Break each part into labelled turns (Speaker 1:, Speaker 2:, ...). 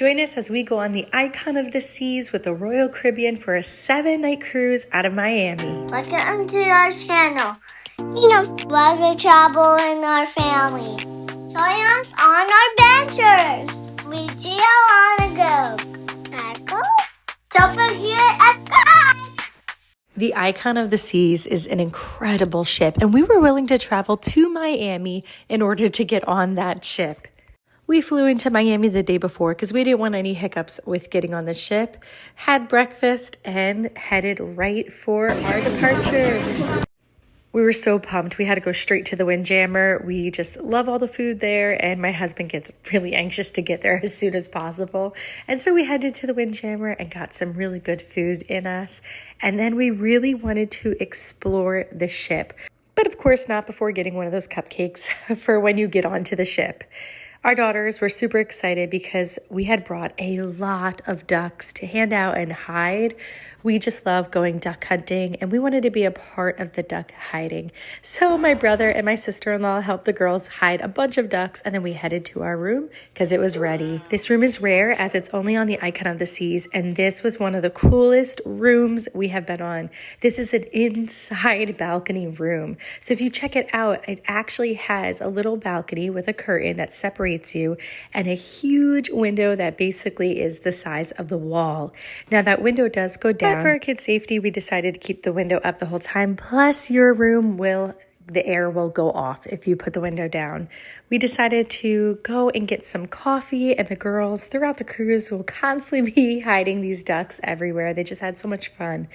Speaker 1: Join us as we go on the Icon of the Seas with the Royal Caribbean for a 7-night cruise out of Miami.
Speaker 2: Welcome to our channel. Love to travel in our family. Join us on our adventures. We see a lot to go. Don't forget us.
Speaker 1: The Icon of the Seas is an incredible ship, and we were willing to travel to Miami in order to get on that ship. We flew into Miami the day before because we didn't want any hiccups with getting on the ship, had breakfast, and headed right for our departure. We were so pumped. We had to go straight to the Windjammer. We just love all the food there, and my husband gets really anxious to get there as soon as possible. And so we headed to the Windjammer and got some really good food in us. And then we really wanted to explore the ship, but of course not before getting one of those cupcakes for when you get onto the ship. Our daughters were super excited because we had brought a lot of ducks to hand out and hide. We just love going duck hunting, and we wanted to be a part of the duck hiding. So my brother and my sister-in-law helped the girls hide a bunch of ducks, and then we headed to our room because it was ready. This room is rare as it's only on the Icon of the Seas, and this was one of the coolest rooms we have been on. This is an inside balcony room. So if you check it out, it actually has a little balcony with a curtain that separates you and a huge window that basically is the size of the wall. Now that window does go down. But for our kids' safety, we decided to keep the window up the whole time. Plus, your room the air will go off if you put the window down. We decided to go and get some coffee, and the girls throughout the cruise will constantly be hiding these ducks everywhere. They just had so much fun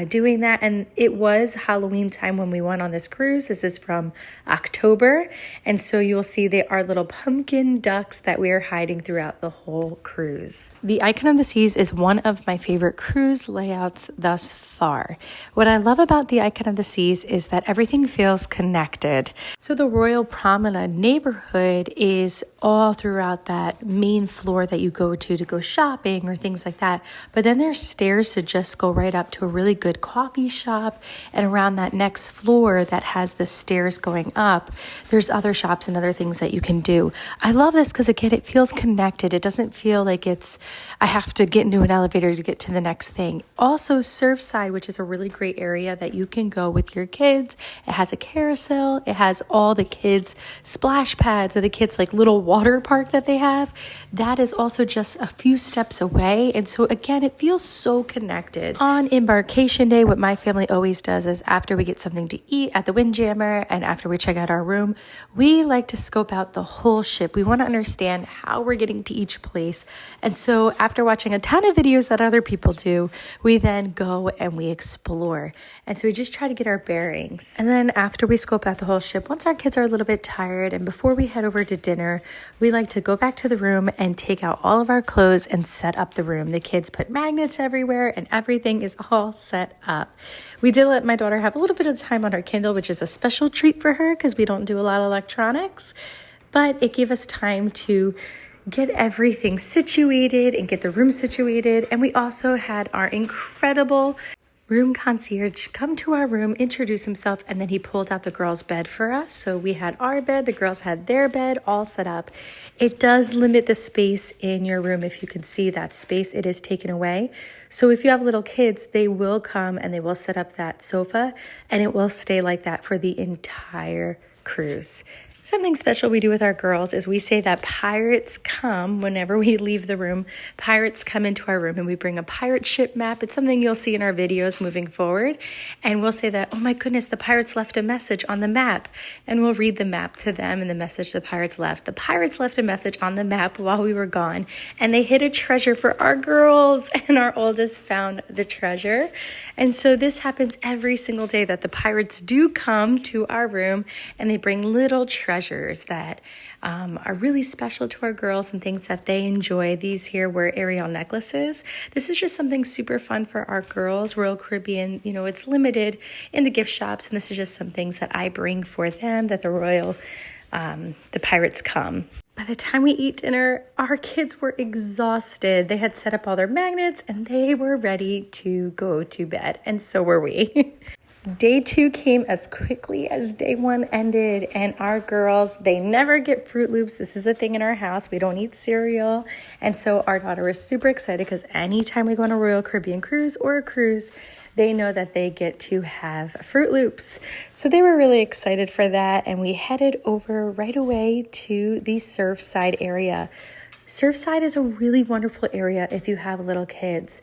Speaker 1: doing that. And it was Halloween time when we went on this cruise. This is from October. And so you'll see they are little pumpkin ducks that we are hiding throughout the whole cruise. The Icon of the Seas is one of my favorite cruise layouts thus far. What I love about the Icon of the Seas is that everything feels connected. So the Royal Promenade neighborhood is all throughout that main floor that you go to go shopping or things like that. But then there's stairs to just go right up to a really good coffee shop. And around that next floor that has the stairs going up, there's other shops and other things that you can do. I love this because, again, it feels connected. It doesn't feel like I have to get into an elevator to get to the next thing. Also, Surfside, which is a really great area that you can go with your kids. It has a carousel. It has all the kids' splash pads or the kids' like little water park that they have. That is also just a few steps away. And so again, it feels so connected. On embarkation day, what my family always does is after we get something to eat at the Windjammer and after we check out our room, we like to scope out the whole ship. We want to understand how we're getting to each place. And so after watching a ton of videos that other people do, we then go and we explore. And so we just try to get our bearings. And then after we scope out the whole ship, once our kids are a little bit tired and before we head over to dinner, we like to go back to the room and take out all of our clothes and set up the room. The kids put magnets everywhere and everything is all set up. We did let my daughter have a little bit of time on her Kindle, which is a special treat for her because we don't do a lot of electronics, but it gave us time to get everything situated and get the room situated. And we also had our incredible room concierge come to our room, introduce himself, and then he pulled out the girls' bed for us. So we had our bed, the girls had their bed all set up. It does limit the space in your room. If you can see that space, it is taken away. So if you have little kids, they will come and they will set up that sofa and it will stay like that for the entire cruise. Something special we do with our girls is we say that pirates come whenever we leave the room. Pirates come into our room and we bring a pirate ship map. It's something you'll see in our videos moving forward. And we'll say that, oh my goodness, the pirates left a message on the map. And we'll read the map to them and the message the pirates left. The pirates left a message on the map while we were gone. And they hid a treasure for our girls. And our oldest found the treasure. And so this happens every single day that the pirates do come to our room and they bring little treasures that are really special to our girls and things that they enjoy. These here were Ariel necklaces. This is just something super fun for our girls. Royal Caribbean, it's limited in the gift shops, and this is just some things that I bring for them that the pirates come. By the time we eat dinner, our kids were exhausted. They had set up all their magnets and they were ready to go to bed, and so were we. Day 2 came as quickly as day 1 ended, and our girls, they never get Fruit Loops. This is a thing in our house. We don't eat cereal. And so our daughter was super excited because anytime we go on a Royal Caribbean cruise or a cruise, they know that they get to have Fruit Loops. So they were really excited for that, and we headed over right away to the Surfside area. Surfside is a really wonderful area if you have little kids.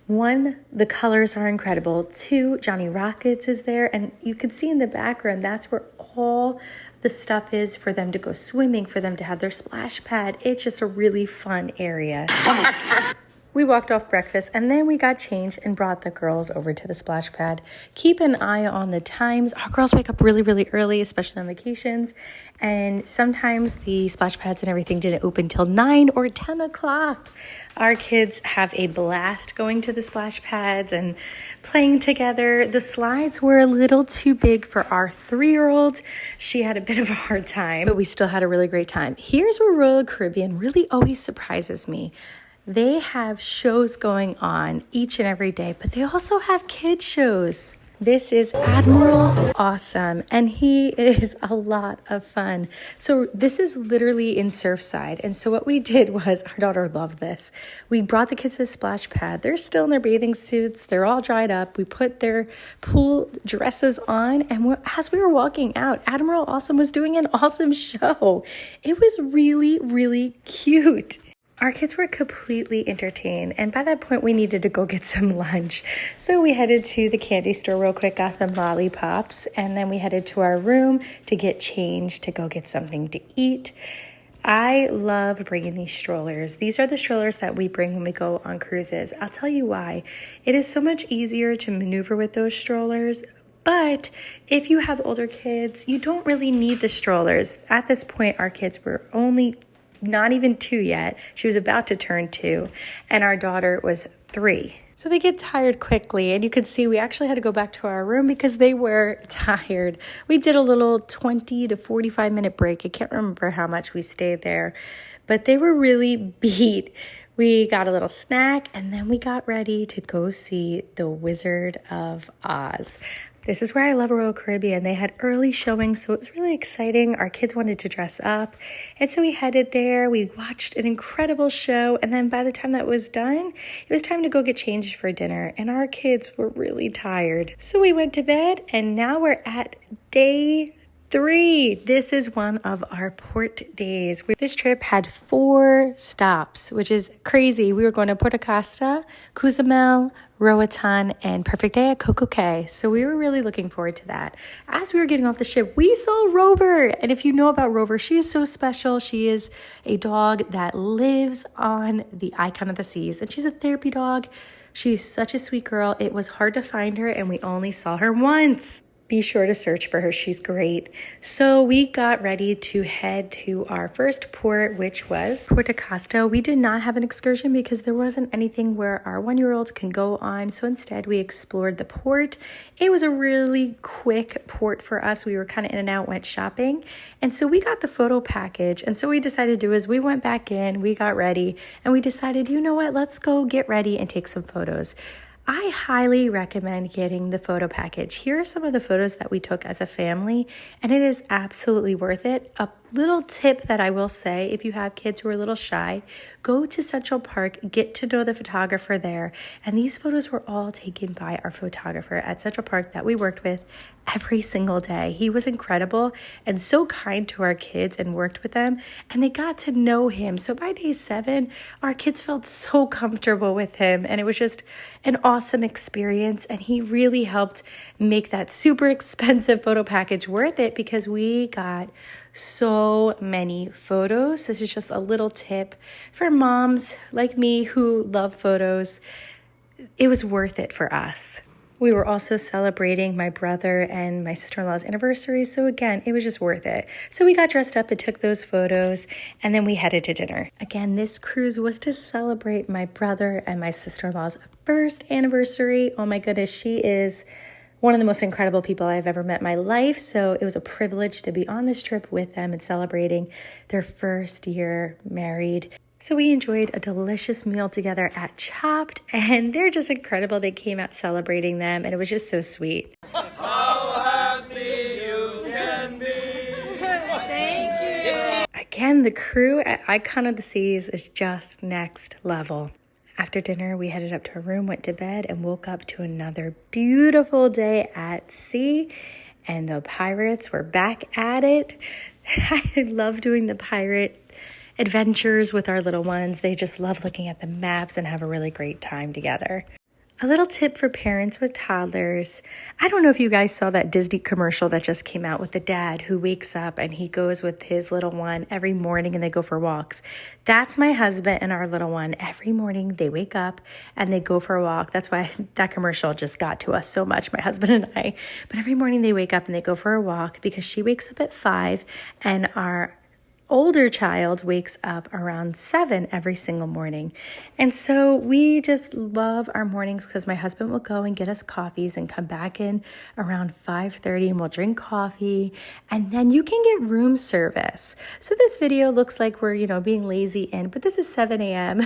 Speaker 1: 1, the colors are incredible. 2, Johnny Rockets is there, and you can see in the background, that's where all the stuff is for them to go swimming, for them to have their splash pad. It's just a really fun area. We walked off breakfast and then we got changed and brought the girls over to the splash pad. Keep an eye on the times. Our girls wake up really, really early, especially on vacations. And sometimes the splash pads and everything didn't open till 9 or 10 o'clock. Our kids have a blast going to the splash pads and playing together. The slides were a little too big for our 3-year-old. She had a bit of a hard time, but we still had a really great time. Here's where Royal Caribbean really always surprises me. They have shows going on each and every day, but they also have kid shows. This is Admiral Awesome, and he is a lot of fun. So this is literally in Surfside. And so what we did was, our daughter loved this. We brought the kids to the splash pad. They're still in their bathing suits. They're all dried up. We put their pool dresses on. And as we were walking out, Admiral Awesome was doing an awesome show. It was really, really cute. Our kids were completely entertained, and by that point, we needed to go get some lunch. So we headed to the candy store real quick, got some lollipops, and then we headed to our room to get changed to go get something to eat. I love bringing these strollers. These are the strollers that we bring when we go on cruises. I'll tell you why. It is so much easier to maneuver with those strollers. But if you have older kids, you don't really need the strollers. At this point, our kids were only not even 2 yet. She was about to turn 2, and our daughter was 3. So they get tired quickly, and you could see we actually had to go back to our room because they were tired. We did a little 20 to 45 minute break. I can't remember how much we stayed there, but they were really beat. We got a little snack, and then we got ready to go see The Wizard of Oz. This is where I love Royal Caribbean. They had early showings, so it was really exciting. Our kids wanted to dress up, and so we headed there. We watched an incredible show, and then by the time that was done, it was time to go get changed for dinner, and our kids were really tired. So we went to bed, and now we're at day 3. This is one of our port days. This trip had 4 stops, which is crazy. We were going to Porta, Costa, Cozumel, Roatán, and perfect day at CocoCay. So we were really looking forward to that. As we were getting off the ship, we saw Rover. And if you know about Rover, she is so special. She is a dog that lives on the Icon of the Seas, and she's a therapy dog. She's such a sweet girl. It was hard to find her, and we only saw her once. Be sure to search for her. She's great. So we got ready to head to our first port, which was Porta Costa. We did not have an excursion because there wasn't anything where our 1-year-olds can go on. So instead we explored the port. It was a really quick port for us. We were kind of in and out, went shopping. And so we got the photo package. And so what we decided to do is we went back in, we got ready, and we decided, you know what, let's go get ready and take some photos. I highly recommend getting the photo package. Here are some of the photos that we took as a family, and it is absolutely worth it. A little tip that I will say, if you have kids who are a little shy, go to Central Park, get to know the photographer there. And these photos were all taken by our photographer at Central Park that we worked with every single day. He was incredible and so kind to our kids and worked with them, and they got to know him. So by day 7, our kids felt so comfortable with him, and it was just an awesome experience. And he really helped make that super expensive photo package worth it because we got so many photos. This is just a little tip for moms like me who love photos. It was worth it for us. We were also celebrating my brother and my sister-in-law's anniversary. So again, it was just worth it. So we got dressed up and took those photos, and then we headed to dinner. Again, this cruise was to celebrate my brother and my sister-in-law's first anniversary. Oh my goodness, she is one of the most incredible people I've ever met in my life. So it was a privilege to be on this trip with them and celebrating their first year married. So we enjoyed a delicious meal together at Chopped, and they're just incredible. They came out celebrating them, and it was just so sweet. Again, the crew at Icon of the Seas is just next level. After dinner, we headed up to our room, went to bed, and woke up to another beautiful day at sea. And the pirates were back at it. I love doing the pirate adventures with our little ones. They just love looking at the maps and have a really great time together. A little tip for parents with toddlers. I don't know if you guys saw that Disney commercial that just came out with the dad who wakes up and he goes with his little one every morning and they go for walks. That's my husband and our little one. Every morning they wake up and they go for a walk. That's why that commercial just got to us so much, my husband and I. But every morning they wake up and they go for a walk because she wakes up at 5 and our older child wakes up around 7 every single morning. And so we just love our mornings because my husband will go and get us coffees and come back in around 5:30 and we'll drink coffee. And then you can get room service. So this video looks like we're, being lazy in, but this is 7 a.m.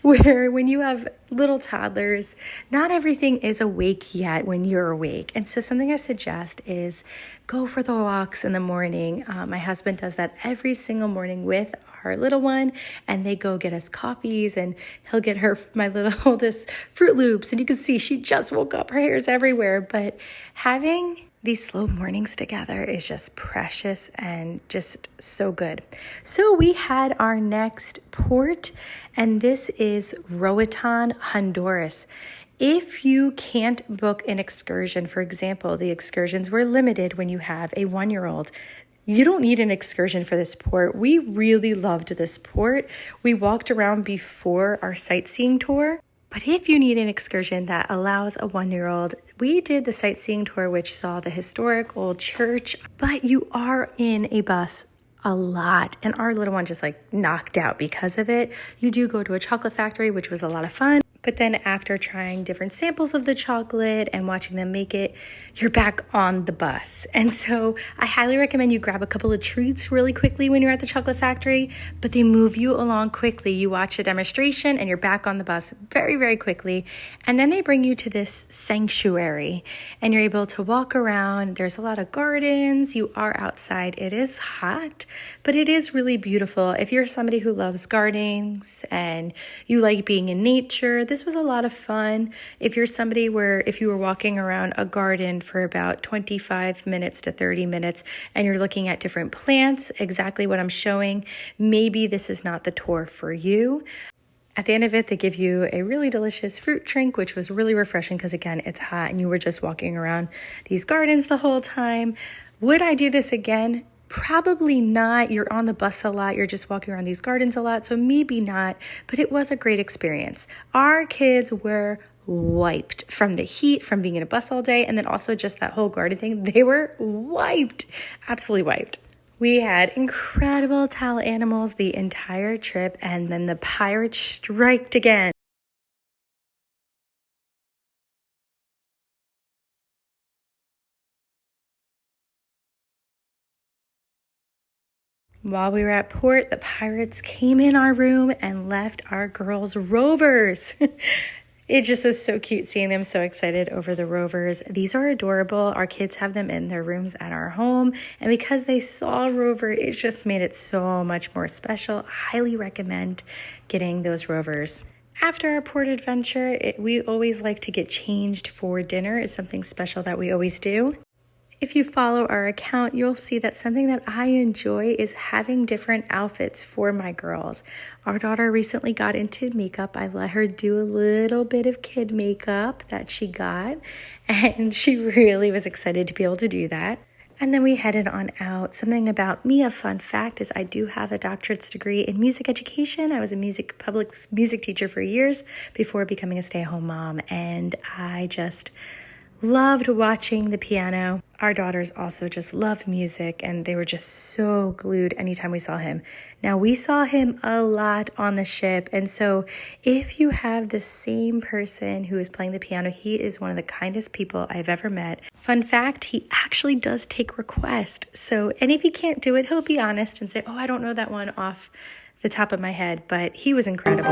Speaker 1: where when you have little toddlers, not everything is awake yet when you're awake. And so something I suggest is go for the walks in the morning. My husband does that every single morning with our little one, and they go get us coffees, and he'll get my little oldest Fruit Loops, and you can see she just woke up, her hair's everywhere. But having these slow mornings together is just precious and just so good. So we had our next port, and this is Roatán, Honduras. If you can't book an excursion, for example, the excursions were limited when you have a 1-year-old. You don't need an excursion for this port. We really loved this port. We walked around before our sightseeing tour. But if you need an excursion that allows a 1-year-old, we did the sightseeing tour, which saw the historic old church, but you are in a bus a lot. And our little one just knocked out because of it. You do go to a chocolate factory, which was a lot of fun. But then after trying different samples of the chocolate and watching them make it, you're back on the bus. And so I highly recommend you grab a couple of treats really quickly when you're at the chocolate factory, but they move you along quickly. You watch a demonstration and you're back on the bus very, very quickly. And then they bring you to this sanctuary and you're able to walk around. There's a lot of gardens. You are outside. It is hot, but it is really beautiful. If you're somebody who loves gardens and you like being in nature, this was a lot of fun. If you're somebody if you were walking around a garden for about 25 minutes to 30 minutes and you're looking at different plants, exactly what I'm showing, maybe this is not the tour for you. At the end of it, they give you a really delicious fruit drink, which was really refreshing because, again, it's hot and you were just walking around these gardens the whole time. Would I do this again? Probably not. You're on the bus a lot. You're just walking around these gardens a lot. So maybe not, but it was a great experience. Our kids were wiped from the heat, from being in a bus all day, and then also just that whole garden thing. They were wiped, absolutely wiped. We had incredible towel animals the entire trip, and then the pirates striked again. While we were at port, the pirates came in our room and left our girls Rovers. It just was so cute seeing them so excited over the Rovers. These are adorable. Our kids have them in their rooms at our home. And because they saw Rover, it just made it so much more special. Highly recommend getting those Rovers. After our port adventure, we always like to get changed for dinner. It's something special that we always do. If you follow our account, you'll see that something that I enjoy is having different outfits for my girls. Our daughter recently got into makeup. I let her do a little bit of kid makeup that she got, and she really was excited to be able to do that. And then we headed on out. Something about me, a fun fact, is I do have a doctorate's degree in music education. I was a public music teacher for years before becoming a stay-at-home mom, and I just loved watching the piano. Our daughters also just loved music, and they were just so glued anytime we saw him. Now, we saw him a lot on the ship, and so if you have the same person who is playing the piano, he is one of the kindest people I've ever met. Fun fact, he actually does take requests. And if he can't do it, he'll be honest and say, "Oh, I don't know that one off the top of my head," but he was incredible.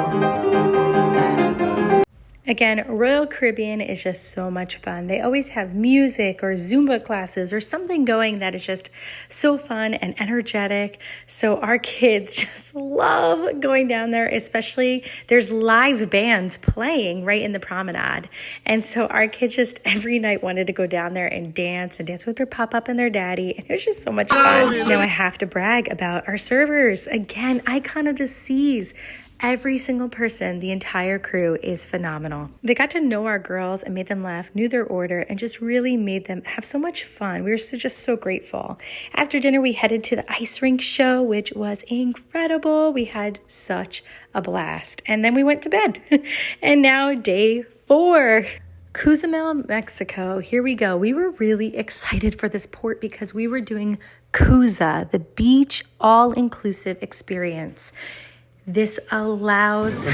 Speaker 1: Again, Royal Caribbean is just so much fun. They always have music or Zumba classes or something going that is just so fun and energetic. So our kids just love going down there, especially there's live bands playing right in the promenade. And so our kids just every night wanted to go down there and dance with their pop-up and their daddy. And it was just so much fun. Now I have to brag about our servers. Again, icon of the seas. Every single person, the entire crew is phenomenal. They got to know our girls and made them laugh, knew their order, and just really made them have so much fun. We were just so grateful. After dinner, we headed to the ice rink show, which was incredible. We had such a blast. And then we went to bed. And now day 4. Cozumel, Mexico. Here we go. We were really excited for this port because we were doing Kuza, the beach all-inclusive experience. This allows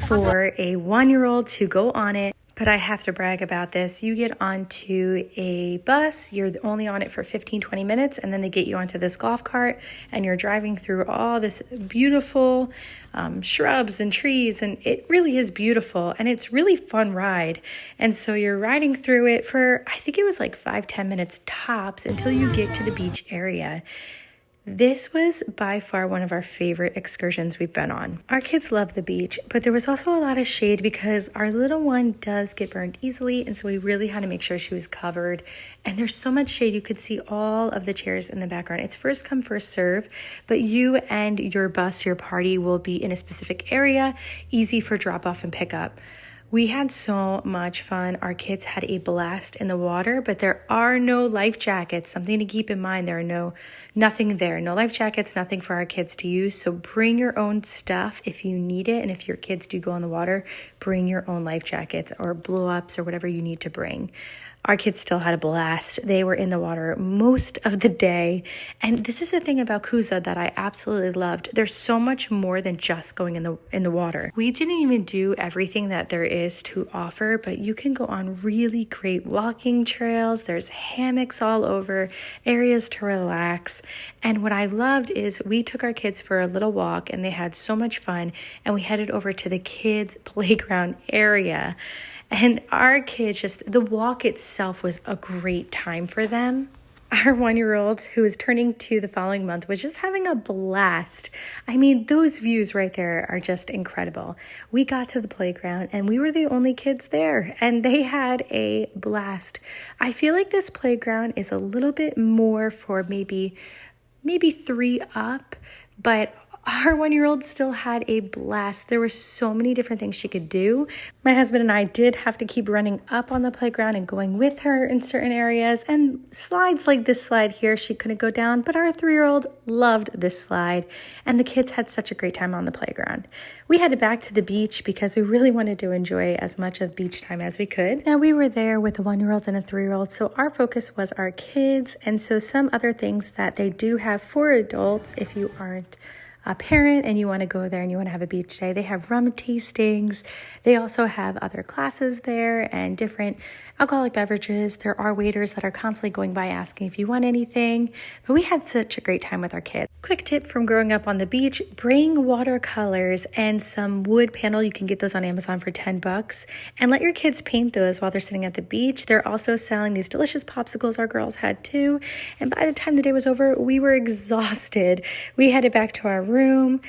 Speaker 1: for a 1-year-old to go on it, but I have to brag about this. You get onto a bus, you're only on it for 15-20 minutes, and then they get you onto this golf cart, and you're driving through all this beautiful shrubs and trees, and it really is beautiful, and it's really fun ride. And so you're riding through it for, I think it was like 5-10 minutes tops until you get to the beach area. This was by far one of our favorite excursions we've been on. Our kids love the beach, but there was also a lot of shade because our little one does get burned easily, and so we really had to make sure she was covered. And there's so much shade, you could see all of the chairs in the background. It's first come, first serve, but you and your bus, your party will be in a specific area, easy for drop off and pick up. We had so much fun. Our kids had a blast in the water, but there are no life jackets. Something to keep in mind. There are nothing there. No life jackets, nothing for our kids to use. So bring your own stuff if you need it. And if your kids do go in the water, bring your own life jackets or blow-ups or whatever you need to bring. Our kids still had a blast. They were in the water most of the day. And this is the thing about Kuza that I absolutely loved. There's so much more than just going in the water. We didn't even do everything that there is to offer, but you can go on really great walking trails. There's hammocks all over, areas to relax. And what I loved is we took our kids for a little walk and they had so much fun, and we headed over to the kids' playground area. And our kids, just the walk itself was a great time for them. Our 1-year-old, who is turning 2 the following month, was just having a blast. I mean, those views right there are just incredible. We got to the playground and we were the only kids there, and they had a blast. I feel like this playground is a little bit more for maybe 3 up, but our 1-year-old still had a blast. There were so many different things she could do. My husband and I did have to keep running up on the playground and going with her in certain areas. And slides like this slide here, she couldn't go down, but our 3-year-old loved this slide. And the kids had such a great time on the playground. We headed back to the beach because we really wanted to enjoy as much of beach time as we could. Now we were there with a 1-year-old and a 3-year-old, so our focus was our kids. And so some other things that they do have for adults, if you aren't a parent and you want to go there and you want to have a beach day, they have rum tastings. They also have other classes there and different alcoholic beverages. There are waiters that are constantly going by asking if you want anything. But we had such a great time with our kids. Quick tip from growing up on the beach: bring watercolors and some wood panel. You can get those on Amazon for $10, and let your kids paint those while they're sitting at the beach. They're also selling these delicious popsicles our girls had too. And by the time the day was over, we were exhausted. We headed back to our room,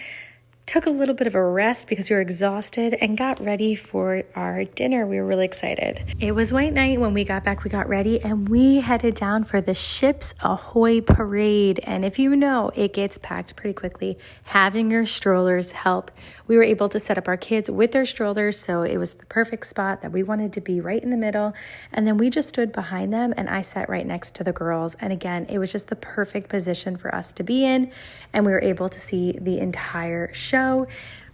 Speaker 1: took a little bit of a rest because we were exhausted, and got ready for our dinner. We were really excited. It was white night when we got back. We got ready and we headed down for the Ships Ahoy parade. And if you know, it gets packed pretty quickly. Having your strollers help. We were able to set up our kids with their strollers, so it was the perfect spot that we wanted to be, right in the middle. And then we just stood behind them and I sat right next to the girls. And again, it was just the perfect position for us to be in, and we were able to see the entire show.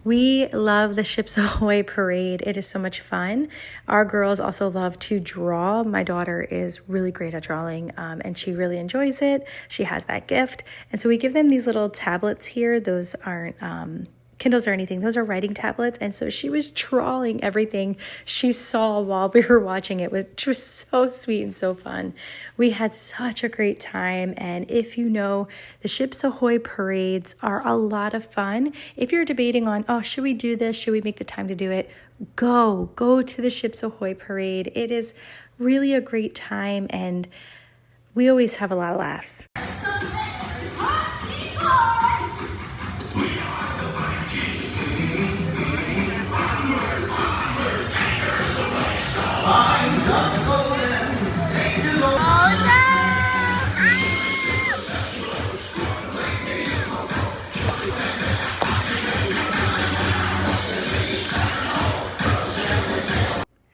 Speaker 1: We love the Ships Ahoy parade. It is so much fun. Our girls also love to draw. My daughter is really great at drawing, and she really enjoys it. She has that gift. And so we give them these little tablets here. Those aren't Kindles or anything. Those are writing tablets. And so she was trawling everything she saw while we were watching it, which was so sweet and so fun. We had such a great time. And if you know, the Ships Ahoy parades are a lot of fun. If you're debating on, oh, should we do this? Should we make the time to do it? Go to the Ships Ahoy parade. It is really a great time, and we always have a lot of laughs.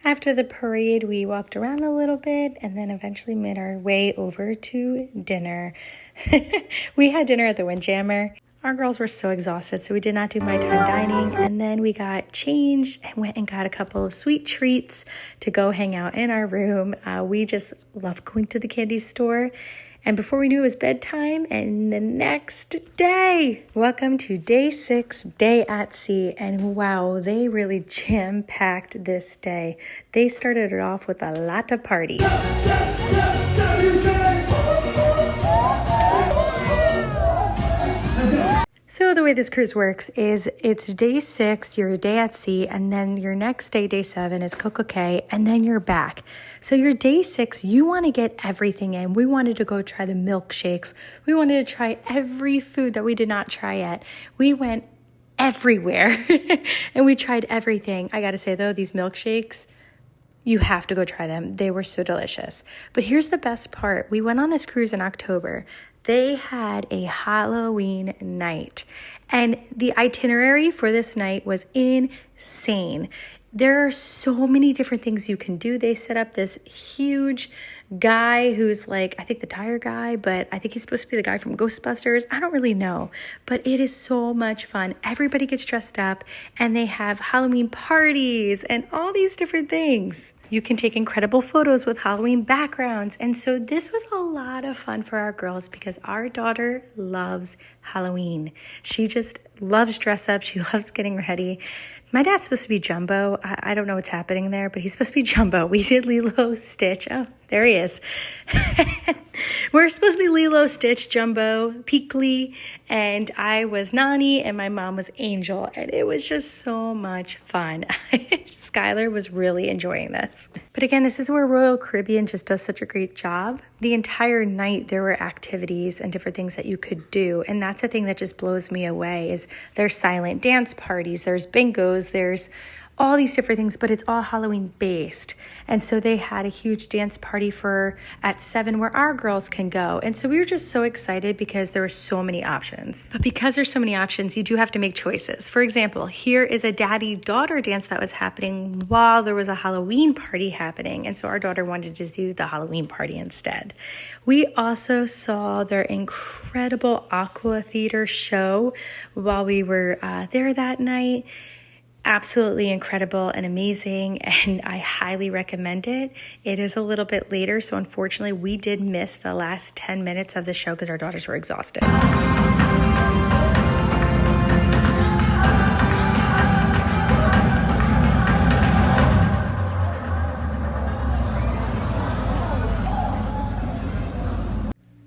Speaker 1: After the parade, we walked around a little bit and then eventually made our way over to dinner. We had dinner at the Windjammer. Our girls were so exhausted, so we did not do my time dining. And then we got changed and went and got a couple of sweet treats to go hang out in our room. We just love going to the candy store. And before we knew it was bedtime, and the next day. Welcome to day 6, day at sea. And wow, they really jam-packed this day. They started it off with a lot of parties. So the way this cruise works is it's day 6, your day at sea, and then your next day, day 7, is CocoCay, and then you're back. So your day 6, you want to get everything in. We wanted to go try the milkshakes. We wanted to try every food that we did not try yet. We went everywhere, and we tried everything. I got to say, though, these milkshakes, you have to go try them. They were so delicious. But here's the best part. We went on this cruise in October. They had a Halloween night, and the itinerary for this night was insane. There are so many different things you can do. They set up this huge guy who's like, I think the tire guy, but I think he's supposed to be the guy from Ghostbusters. I don't really know, but it is so much fun. Everybody gets dressed up, and they have Halloween parties and all these different things. You can take incredible photos with Halloween backgrounds. And so this was a lot of fun for our girls because our daughter loves Halloween. She just loves dress up. She loves getting ready. My dad's supposed to be Jumbo. I don't know what's happening there, but he's supposed to be Jumbo. We did Lilo, Stitch. Oh, there he is. We're supposed to be Lilo, Stitch, Jumbo, Peakley, and I was Nani, and my mom was Angel, and it was just so much fun. Skylar was really enjoying this. But again, this is where Royal Caribbean just does such a great job. The entire night there were activities and different things that you could do, and that's the thing that just blows me away is there's silent dance parties, there's bingos, there's all these different things, but it's all Halloween based. And so they had a huge dance party at 7 where our girls can go. And so we were just so excited because there were so many options. But because there's so many options, you do have to make choices. For example, here is a daddy-daughter dance that was happening while there was a Halloween party happening. And so our daughter wanted to do the Halloween party instead. We also saw their incredible aqua theater show while we were there that night. Absolutely incredible and amazing, and I highly recommend it. It is a little bit later, so unfortunately we did miss the last 10 minutes of the show because our daughters were exhausted.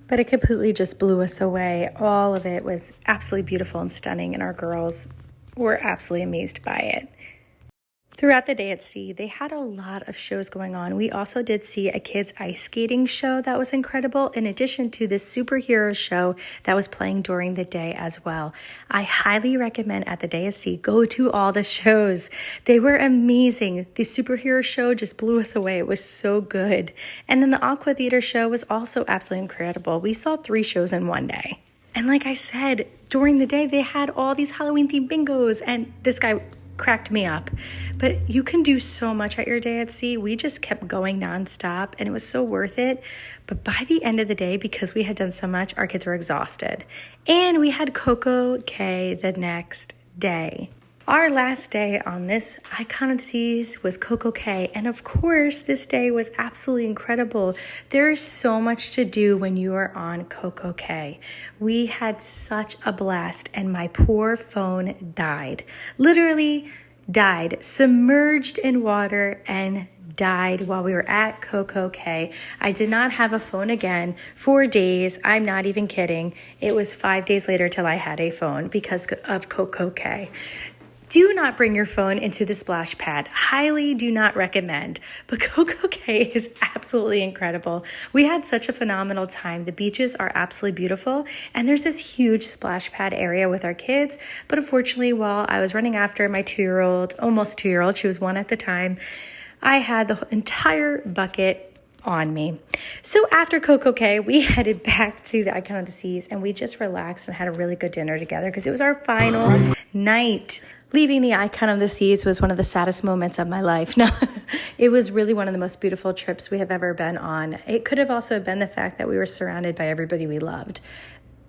Speaker 1: But it completely just blew us away. All of it was absolutely beautiful and stunning, and our girls were absolutely amazed by it. Throughout the day at sea, they had a lot of shows going on. We also did see a kids ice skating show that was incredible, in addition to this superhero show that was playing during the day as well. I highly recommend at the day at sea, go to all the shows. They were amazing. The superhero show just blew us away. It was so good. And then the aqua theater show was also absolutely incredible. We saw 3 shows in one day. And like I said, during the day, they had all these Halloween-themed bingos, and this guy cracked me up. But you can do so much at your day at sea. We just kept going nonstop, and it was so worth it. But by the end of the day, because we had done so much, our kids were exhausted. And we had CocoCay the next day. Our last day on this Icon of the Seas was CocoCay, and of course, this day was absolutely incredible. There is so much to do when you are on CocoCay. We had such a blast, and my poor phone died. Literally died, submerged in water and died while we were at CocoCay. I did not have a phone again for days. I'm not even kidding. It was 5 days later till I had a phone because of CocoCay. Do not bring your phone into the splash pad. Highly do not recommend. But CocoCay is absolutely incredible. We had such a phenomenal time. The beaches are absolutely beautiful. And there's this huge splash pad area with our kids. But unfortunately, while I was running after my 2-year-old, almost 2-year-old, she was 1 at the time, I had the entire bucket on me. So after CocoCay, we headed back to the Icon of the Seas and we just relaxed and had a really good dinner together because it was our final night. Leaving the Icon of the Seas was one of the saddest moments of my life. No, it was really one of the most beautiful trips we have ever been on. It could have also been the fact that we were surrounded by everybody we loved.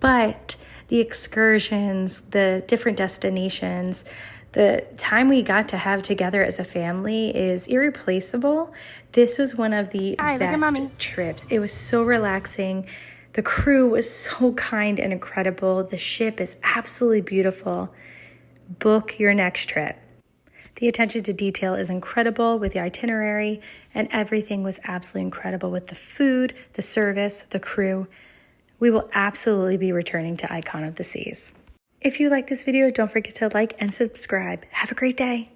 Speaker 1: But the excursions, the different destinations, the time we got to have together as a family is irreplaceable. This was one of the best trips. It was so relaxing. The crew was so kind and incredible. The ship is absolutely beautiful. Book your next trip. The attention to detail is incredible with the itinerary, and everything was absolutely incredible with the food, the service, the crew. We will absolutely be returning to Icon of the Seas. If you like this video, don't forget to like and subscribe. Have a great day.